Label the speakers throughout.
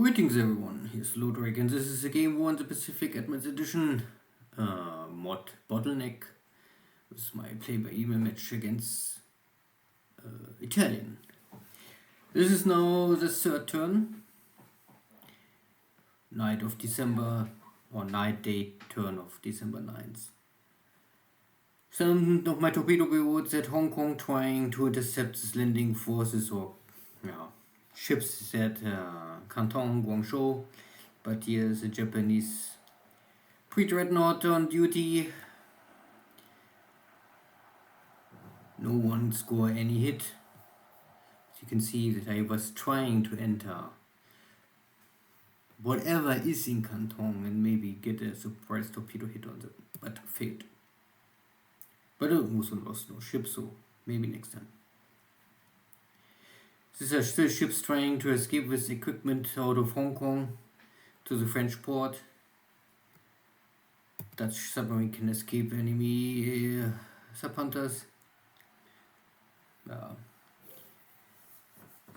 Speaker 1: Greetings everyone, here's Lodrik and this is a Game War in the Pacific Advanced Edition mod Bottleneck with my play-by-email match against Italien. This is now the third turn, night of December or night day turn of December 9th. Some of my torpedo boats at Hong Kong trying to intercept these landing forces or ships at Canton, Guangzhou, but here's a Japanese pre-dreadnought on duty. No one scored any hit. As you can see that I was trying to enter whatever is in Canton and maybe get a surprise torpedo hit on them, but failed. But I also lost no ship, so maybe next time. These are still ships trying to escape with equipment out of Hong Kong to the French port. Dutch submarine can escape enemy sub-hunters.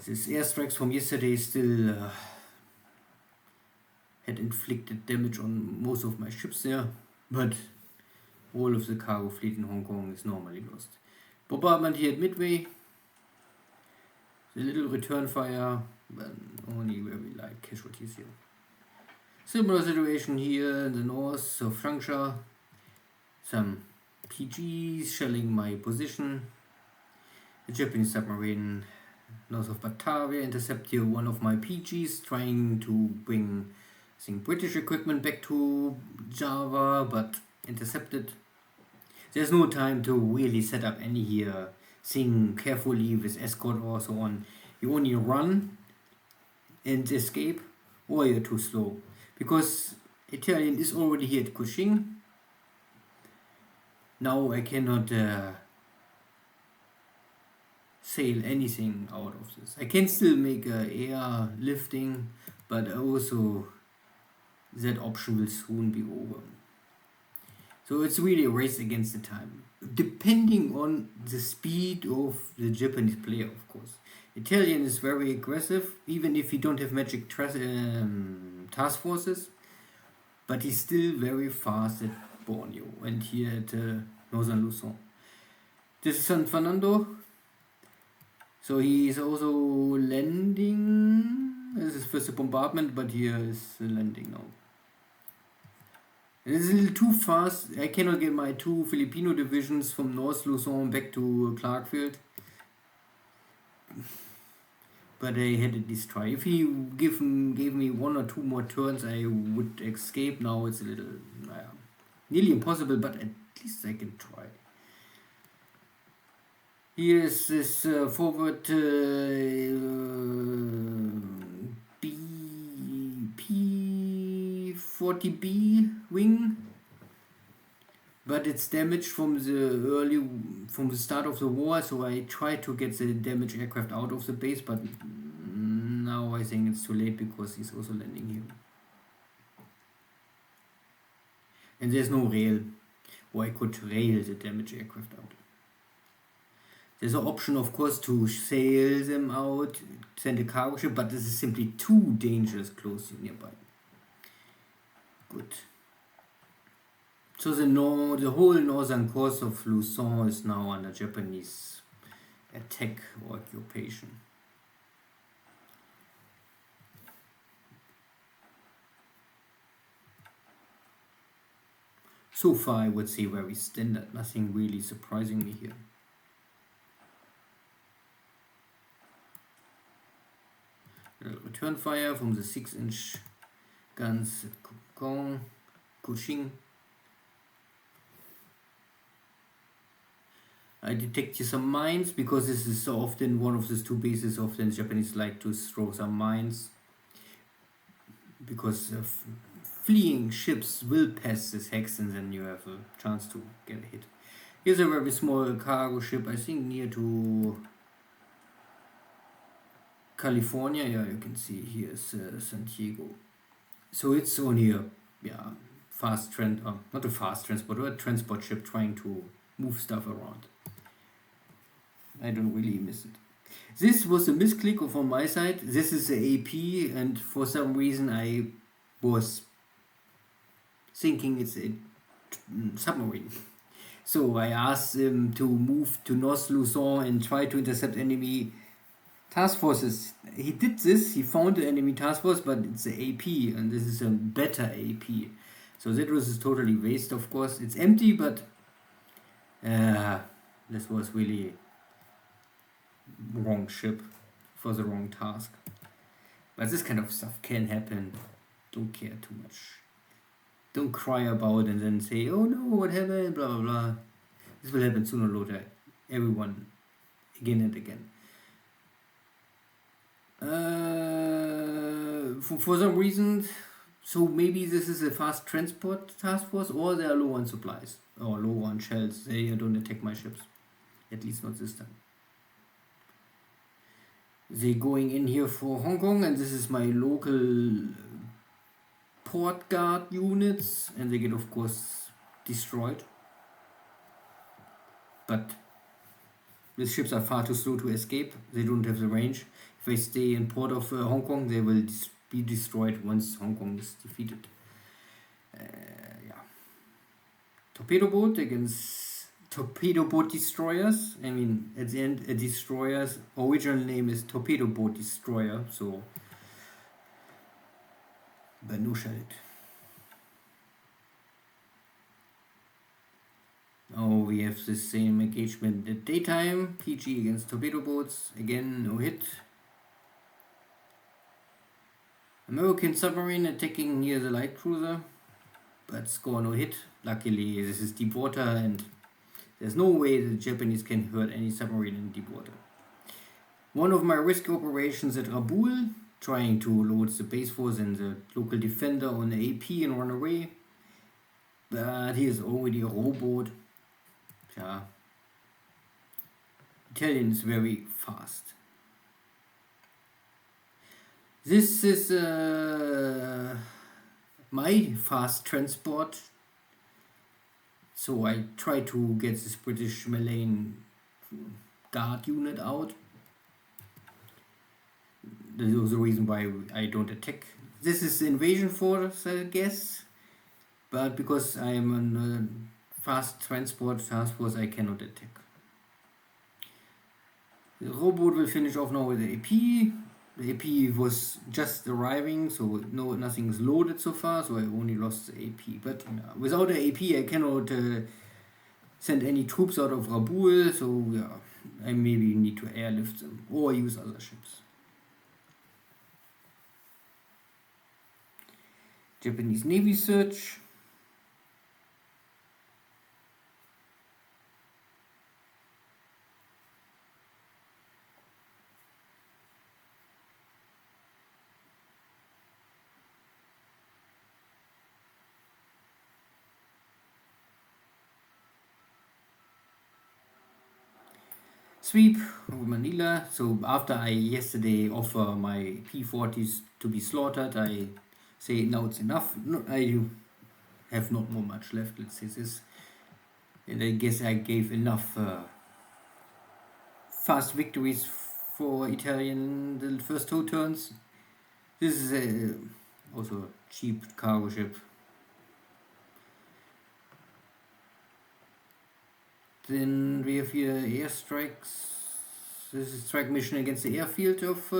Speaker 1: These airstrikes from yesterday still had inflicted damage on most of my ships there, but all of the cargo fleet in Hong Kong is normally lost. Bombardment here at Midway. The little return fire, but only very light casualties here. Similar situation here in the north of Changsha. Some PGs shelling my position. The Japanese submarine north of Batavia intercept here one of my PGs trying to bring, I think, British equipment back to Java, but intercepted. There's no time to really set up any here. Thing carefully with escort or so on. You only run and escape, or you're too slow. Because Italien is already here at Cushing. Now I cannot sail anything out of this. I can still make air lifting, but also that option will soon be over. So it's really a race against the time, depending on the speed of the Japanese player, of course. Italien is very aggressive, even if he don't have magic task forces, but he's still very fast at Borneo and here at Northern Luzon. This is San Fernando, so he is also landing. This is first a bombardment, but here is the landing now. It is a little too fast. I cannot get my two Filipino divisions from North Luzon back to Clarkfield. But I had at least try. If he gave me one or two more turns, I would escape. Now it's a little nearly impossible, but at least I can try. Here is this forward P40B wing, but it's damaged from the start of the war, so I tried to get the damaged aircraft out of the base, but now I think it's too late because he's also landing here. And there's no rail, or I could rail the damaged aircraft out. There's an option, of course, to sail them out, send a cargo ship, but this is simply too dangerous close nearby. Good. So the whole northern coast of Luzon is now under Japanese attack or occupation. So far I would say very standard, nothing really surprising me here. Return fire from the 6-inch guns at Cushing. I detect here some mines because this is so often one of these two bases. Often the Japanese like to throw some mines because fleeing ships will pass this hex and then you have a chance to get a hit. Here's a very small cargo ship, I think near to California. Yeah, you can see here's San Diego. So it's only a fast not a fast transport, or a transport ship trying to move stuff around. I don't really miss it. This was a misclick from my side. This is the AP, and for some reason I was thinking it's a submarine. So I asked him to move to North Luzon and try to intercept enemy task forces. He did this, he found the enemy task force, but it's a AP, and this is a better AP. So that was totally waste, of course. It's empty, but this was really wrong ship for the wrong task. But this kind of stuff can happen. Don't care too much. Don't cry about and then say, oh no, what happened, blah blah blah. This will happen sooner or later. Everyone, again and again. For some reason, so maybe this is a fast transport task force, or they are low on supplies or low on shells. They don't attack my ships, at least not this time. They're going in here for Hong Kong, and this is my local port guard units, and they get of course destroyed. But these ships are far too slow to escape. They don't have the range. If they stay in port of Hong Kong, they will be destroyed once Hong Kong is defeated. Torpedo boat against torpedo boat destroyers. I mean, at the end, a destroyer's original name is torpedo boat destroyer, so but no shot it. Now we have the same engagement at daytime. PG against torpedo boats. Again, no hit. American submarine attacking near the light cruiser, but score no hit. Luckily, this is deep water, and there's no way the Japanese can hurt any submarine in deep water. One of my risky operations at Rabaul, trying to load the base force and the local defender on the AP and run away, but he is already a rowboat. Yeah. Italian is very fast. This is my fast transport. So I try to get this British Malayan guard unit out. This is the reason why I don't attack. This is the invasion force, I guess. But because I am on a fast transport task force, I cannot attack. The rowboat will finish off now with the AP. The AP was just arriving, so nothing is loaded so far, so I only lost the AP. But without the AP, I cannot send any troops out of Rabaul, so yeah, I maybe need to airlift them or use other ships. Japanese Navy search. Sweep over Manila. So after I yesterday offer my P-40s to be slaughtered, I say now it's enough. No, I have not more much left, let's say this. And I guess I gave enough fast victories for Italian the first 2 turns. This is also a cheap cargo ship. Then we have here airstrikes. This is strike mission against the airfield of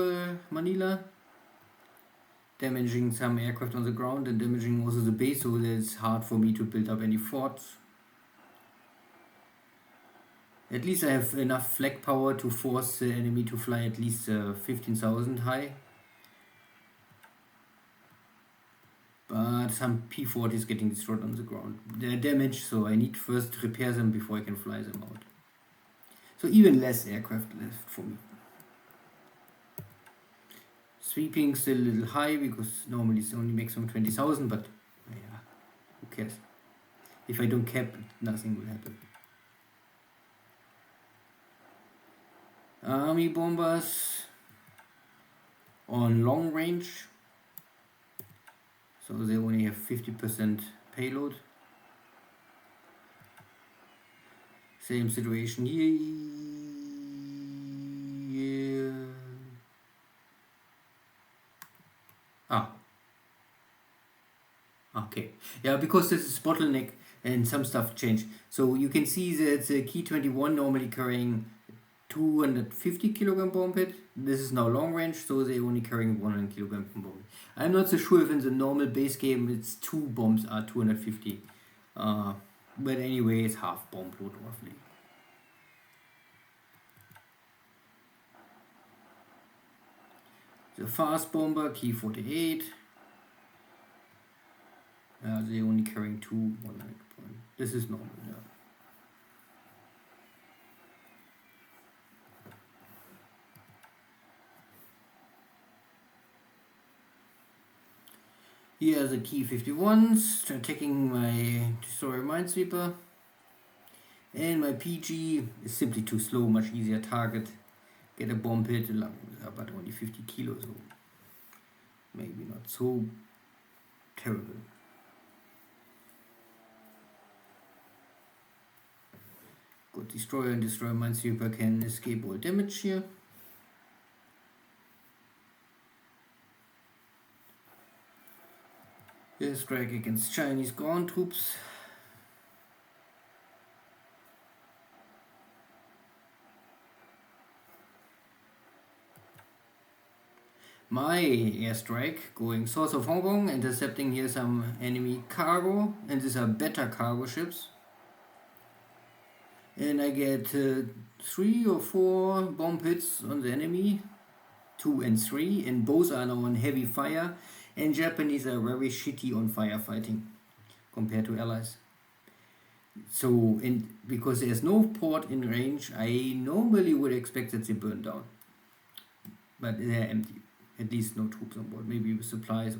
Speaker 1: Manila. Damaging some aircraft on the ground and damaging also the base, so it's hard for me to build up any forts. At least I have enough flag power to force the enemy to fly at least 15,000 high. But some P-40 is getting destroyed on the ground. They're damaged, so I need first to repair them before I can fly them out. So even less aircraft left for me. Sweeping still a little high because normally it's only maximum 20,000, but yeah, who cares? If I don't cap, nothing will happen. Army bombers on long range. So they only have 50% payload. Same situation Yeah. Okay. Yeah, because this is bottleneck and some stuff changed. So you can see that the Key 21 normally carrying 250 kilogram bomb pit. This is now long range, so they're only carrying 100 kilogram bomb. I'm not so sure if in the normal base game it's 2 bombs are 250. But anyway, it's half bomb load roughly. The fast bomber, Key 48. They're only carrying 2 100 point. This is normal, yeah. Here are the Key 51s, attacking my Destroyer Minesweeper. And my PG is simply too slow, much easier target. Get a bomb hit, but only 50 kilos, so maybe not so terrible. Good Destroyer and Destroyer Minesweeper can escape all damage here. Strike against Chinese ground troops. My airstrike going south of Hong Kong, intercepting here some enemy cargo, and these are better cargo ships. And I get 3 or 4 bomb hits on the enemy, 2 and 3, and both are now on heavy fire. And Japanese are very shitty on firefighting compared to allies. So, because there's no port in range, I normally would expect that they burn down. But they're empty. At least no troops on board. Maybe with supplies.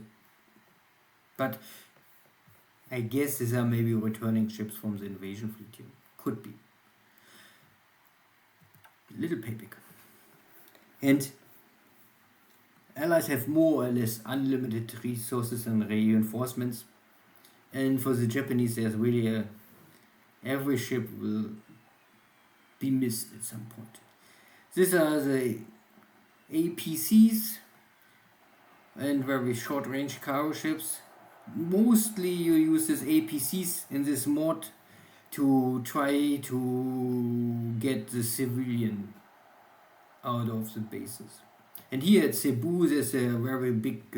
Speaker 1: But I guess these are maybe returning ships from the invasion fleet here. Could be. Little payback. And allies have more or less unlimited resources and reinforcements, and for the Japanese there's really every ship will be missed at some point. These are the APCs and very short range cargo ships. Mostly you use these APCs in this mod to try to get the civilian out of the bases. And here at Cebu there's a very big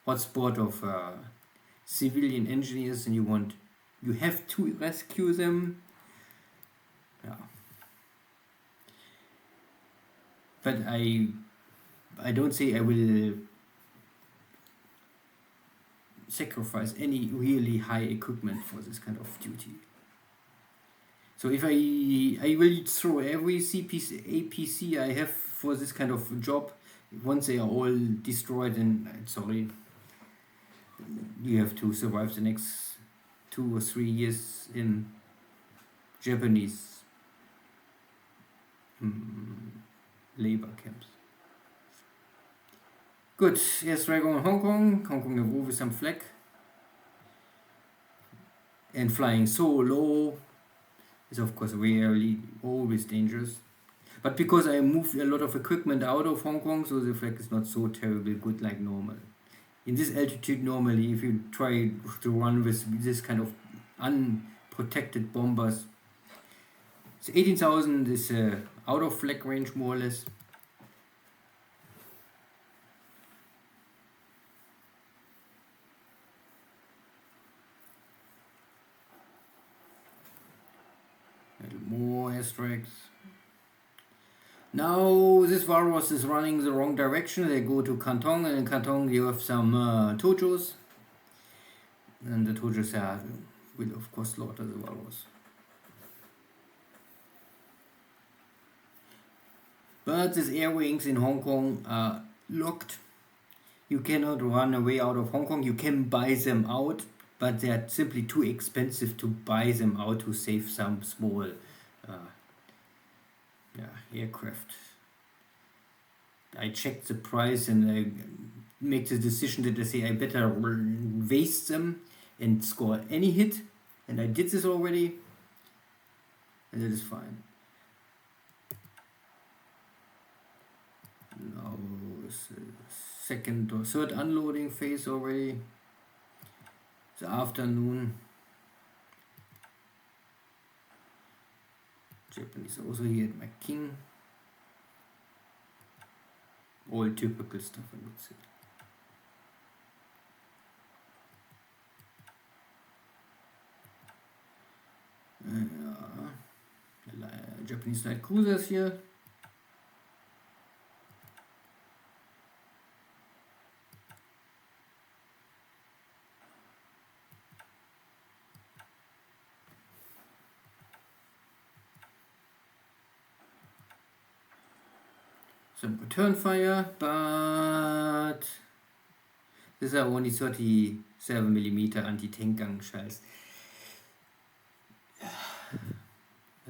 Speaker 1: hotspot of civilian engineers, and you have to rescue them. Yeah. But I don't say I will sacrifice any really high equipment for this kind of duty. So if I will throw every APC I have for this kind of job, once they are all destroyed, and sorry, you have to survive the next 2 or 3 years in Japanese labor camps. Good, airstrike on Hong Kong. Hong Kong above with some flak. And flying so low is of course rarely always dangerous. But because I moved a lot of equipment out of Hong Kong, so the flak is not so terribly good like normal. In this altitude normally, if you try to run with this kind of unprotected bombers, so 18,000 is out of flak range more or less. A little more airstrikes. Now this Walrus is running the wrong direction. They go to Canton, and in Canton you have some Tojos. And the Tojos will of course slaughter the Walrus. But these air wings in Hong Kong are locked. You cannot run away out of Hong Kong. You can buy them out, but they are simply too expensive to buy them out to save some small aircraft. I checked the price and I make the decision that I say I better waste them and score any hit, and I did this already, and that is fine. Now is the second or third unloading phase already. The afternoon. Japanese also here at my king. All typical stuff, I would say. Japanese light cruisers here. Some return fire, but these are only 37mm anti-tank gun shells.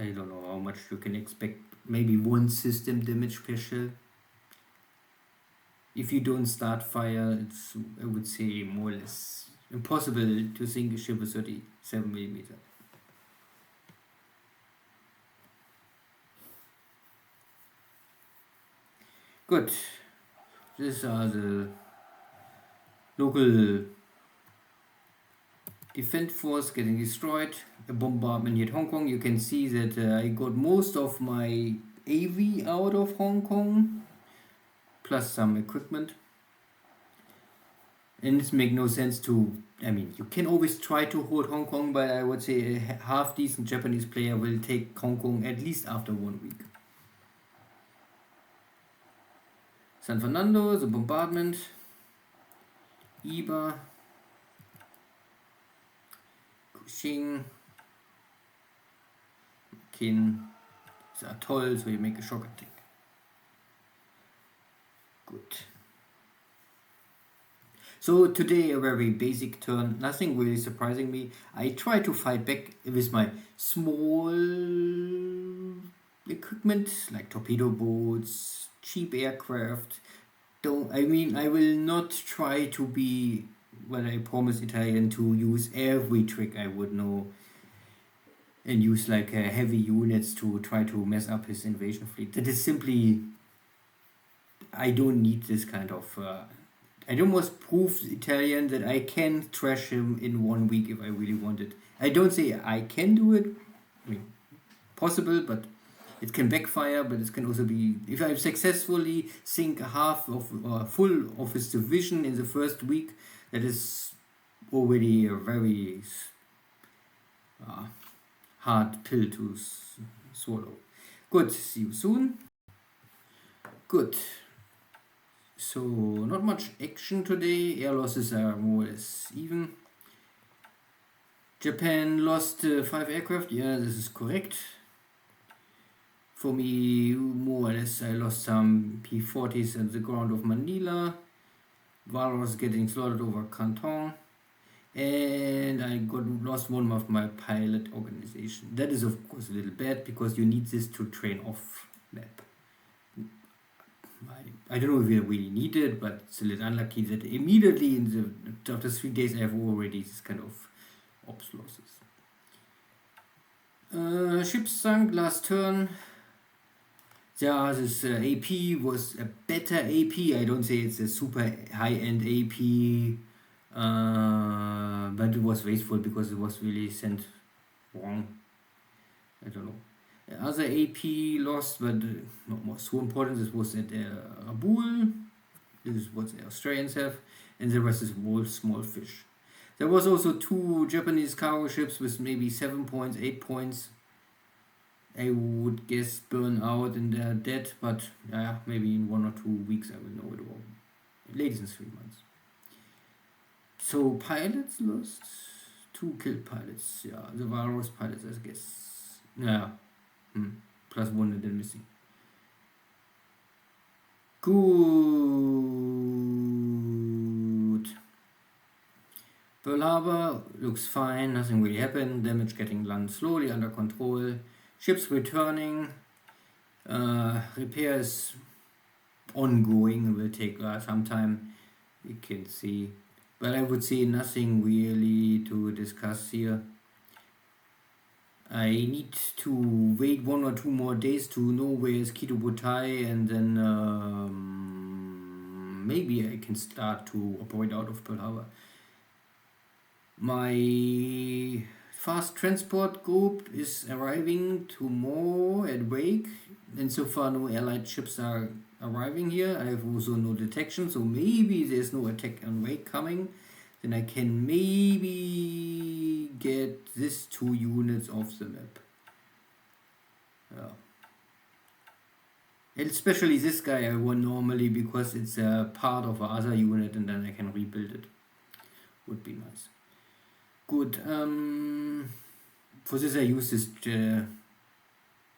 Speaker 1: I don't know how much you can expect. Maybe one system damage per shell. If you don't start fire, it's, I would say, more or less impossible to sink a ship with 37mm. Good. These are the local defense force getting destroyed. A bombardment here at Hong Kong. You can see that I got most of my AV out of Hong Kong, plus some equipment. And it makes no sense to, I mean, you can always try to hold Hong Kong, but I would say a half decent Japanese player will take Hong Kong at least after 1 week. San Fernando, the bombardment. Iba. Kuching. Kin. It's a atoll, so you make a shock attack. Good. So today a very basic turn, nothing really surprising me. I try to fight back with my small equipment like torpedo boats, cheap aircraft. I will not try to be what I promised Italien, to use every trick I would know and use like heavy units to try to mess up his invasion fleet. That is simply, I don't need this kind of I almost prove Italien that I can trash him in 1 week if I really want it. I don't say I can do it. I mean, possible, but it can backfire. But it can also be, if I successfully sink half of full of his division in the first week, that is already a very hard pill to swallow. Good. See you soon. Good. So, not much action today. Air losses are more or less even. Japan lost 5 aircraft. Yeah, this is correct. For me, more or less, I lost some P-40s at the ground of Manila. Walrus getting slaughtered over Canton. And I lost one of my pilot organization. That is, of course, a little bad because you need this to train off map. I don't know if we really need it, but it's a little unlucky that immediately after 3 days I have already this kind of ops losses. Ship sunk last turn. Yeah, this AP was a better AP. I don't say it's a super high-end AP, but it was wasteful because it was really sent wrong. I don't know. Other AP lost, but not so important. This was at Rabaul. This is what the Australians have, and the rest is all small fish. There was also 2 Japanese cargo ships with maybe 7 points, 8 points. I would guess burn out and they're dead, but maybe in 1 or 2 weeks I will know it all. Latest in 3 months. So pilots lost. 2 killed pilots. Yeah, the Walrus pilots, I guess. Yeah. Plus 1 and then missing. Good. Pearl Harbor looks fine, nothing really happened. Damage getting landed slowly under control. Ships returning. Repairs ongoing, will take some time. You can see. But I would say nothing really to discuss here. I need to wait 1 or 2 more days to know where is Kito Butai, and then maybe I can start to operate out of Pearl Harbor. My fast transport group is arriving tomorrow at Wake, and so far no allied ships are arriving here. I have also no detection, so maybe there's no attack on Wake coming. Then I can maybe get these 2 units off the map. Yeah. And especially this guy I want normally, because it's a part of another unit and then I can rebuild it. Would be nice. Good. For this I use this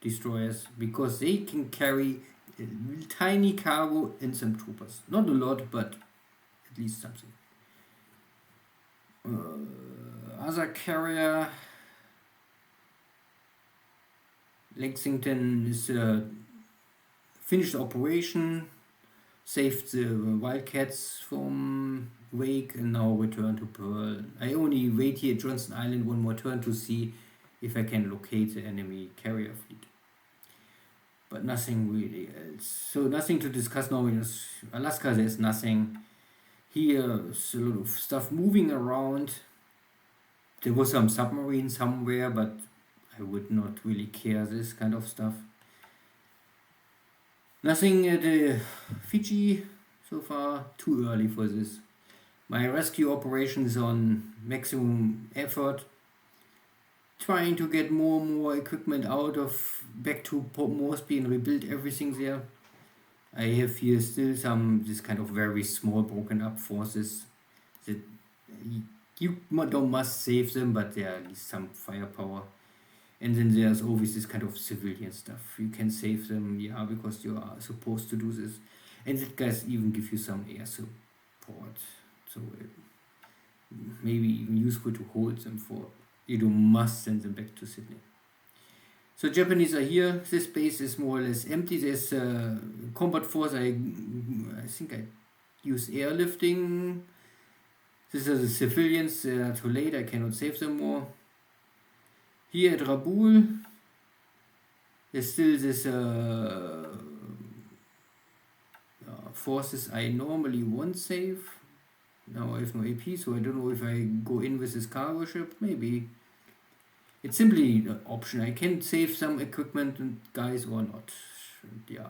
Speaker 1: destroyers, because they can carry a tiny cargo and some troopers. Not a lot, but at least something. Other carrier, Lexington is finished operation, saved the Wildcats from Wake, and now return to Pearl. I only wait here at Johnston Island 1 more turn to see if I can locate the enemy carrier fleet. But nothing really else. So nothing to discuss now in Alaska. There's nothing. Here is a lot of stuff moving around. There was some submarine somewhere, but I would not really care this kind of stuff. Nothing at Fiji so far. Too early for this. My rescue operation is on maximum effort. Trying to get more and more equipment out of back to Port Moresby and rebuild everything there. I have here still some this kind of very small broken up forces that you don't must save them, but there are at least some firepower. And then there's always this kind of civilian stuff. You can save them, yeah, because you are supposed to do this. And that guys even give you some air support. So maybe even useful to hold them for. You must send them back to Sydney. So Japanese are here. This base is more or less empty. There's a combat force. I think I use airlifting. These are the civilians. They are too late. I cannot save them more. Here at Rabaul, there's still this forces I normally won't save. Now I have no AP, so I don't know if I go in with this cargo ship. Maybe. It's simply an option. I can save some equipment and guys or not. And yeah,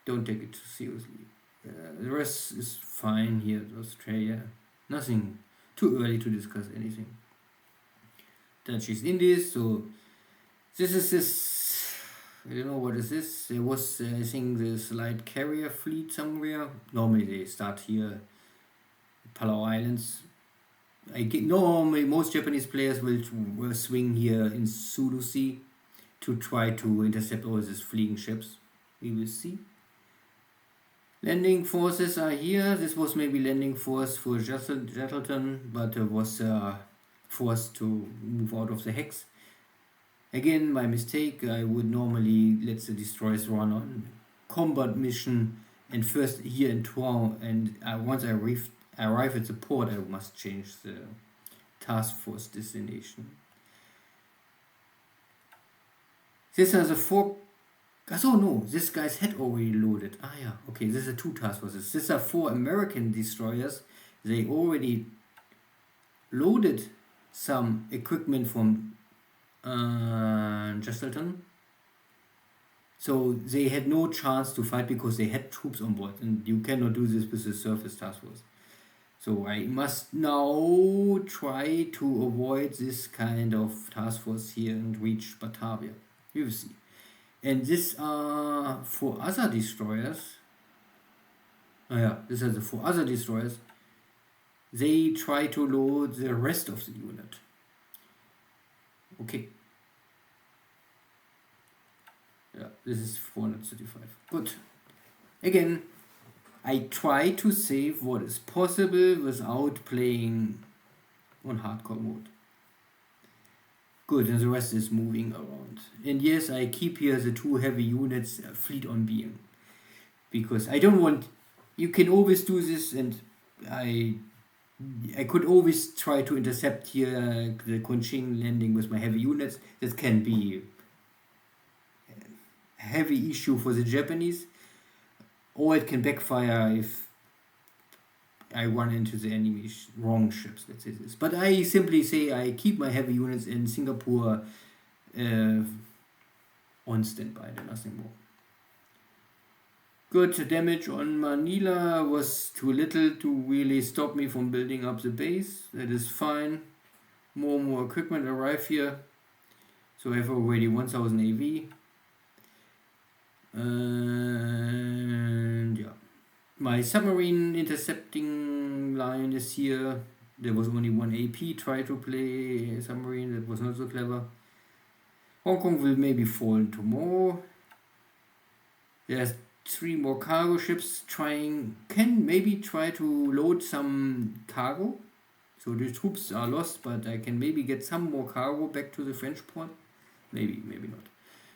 Speaker 1: don't take it too seriously. The rest is fine here in Australia. Nothing too early to discuss anything. Dutch East Indies. So this is this. I don't know what is this. There was I think this light carrier fleet somewhere. Normally they start here, Palau Islands. Normally most Japanese players will swing here in Sulu Sea to try to intercept all these fleeing ships. We will see. Landing forces are here. This was maybe landing force for Jettleton, but was forced to move out of the hex. Again, my mistake. I would normally let the destroyers run on combat mission, and first here in Toulon, and once I arrive at the port, I must change the task force destination. These are the 4. Oh no, this guy's had already loaded. Yeah, okay, these are 2 task forces. These are 4 American destroyers. They already loaded some equipment from Jettleton. So they had no chance to fight because they had troops on board, and you cannot do this with the surface task force. So I must now try to avoid this kind of task force here and reach Batavia. You will see. And these are 4 other destroyers. These are the 4 other destroyers. They try to load the rest of the unit. Okay. Yeah, this is 435. Good. Again, I try to save what is possible without playing on hardcore mode. Good, and the rest is moving around. And yes, I keep here the 2 heavy units fleet on beam. Because I don't want... You can always do this, and I I could always try to intercept here the Kunching landing with my heavy units. That can be a heavy issue for the Japanese, or it can backfire if I run into the enemy wrong ships, let's say this. But I simply say I keep my heavy units in Singapore on standby, nothing more. Good, the damage on Manila was too little to really stop me from building up the base. That is fine. More equipment arrive here. So I have already 1000 AV. And yeah. My submarine intercepting line is here. There was only one AP try to play a submarine. That was not so clever. Hong Kong will maybe fall tomorrow. There's 3 more cargo ships can maybe try to load some cargo. So the troops are lost, but I can maybe get some more cargo back to the French port. Maybe not.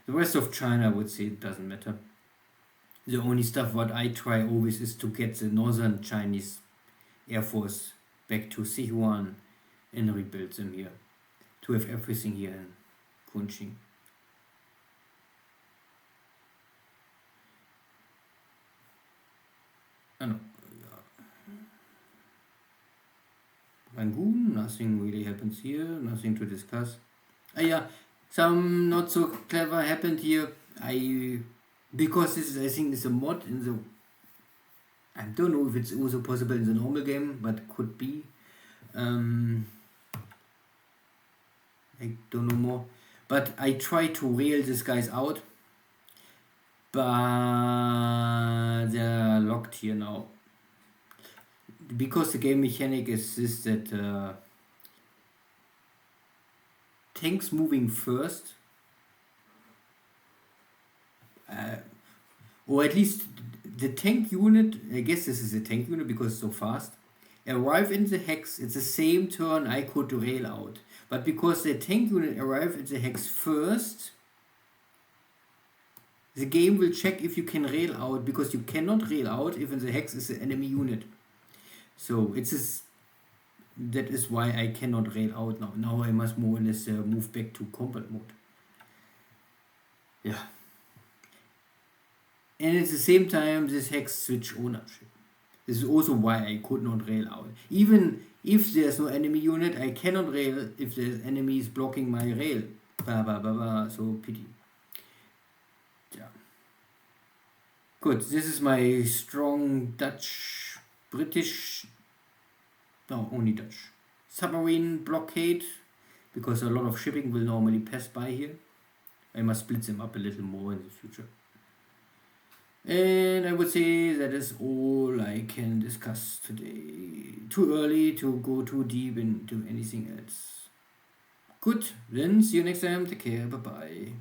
Speaker 1: The rest of China, I would say it doesn't matter. The only stuff what I try always is to get the northern Chinese Air Force back to Sichuan and rebuild them here. To have everything here in Kunching. Rangoon, nothing really happens here, nothing to discuss. Yeah, some not so clever happened here. Because this is, I think, is a mod in the. I don't know if it's also possible in the normal game, but could be. I don't know more. But I try to rail these guys out. But they're locked here now. Because the game mechanic is this that tanks moving first, or at least the tank unit, I guess this is a tank unit because it's so fast, arrive in the hex. It's the same turn I could rail out, but because the tank unit arrived at the hex first, the game will check if you can rail out, because you cannot rail out if in the hex is an enemy unit. So that is why I cannot rail out now. Now I must more or less move back to combat mode. Yeah. And at the same time, this hex switch ownership. This is also why I could not rail out. Even if there's no enemy unit, I cannot rail if there's enemies blocking my rail. So pity. Yeah. Good. This is my strong British, no, only Dutch submarine blockade, because a lot of shipping will normally pass by here. I must split them up a little more in the future. And I would say that is all I can discuss today. Too early to go too deep into anything else. Good, then see you next time. Take care. Bye bye.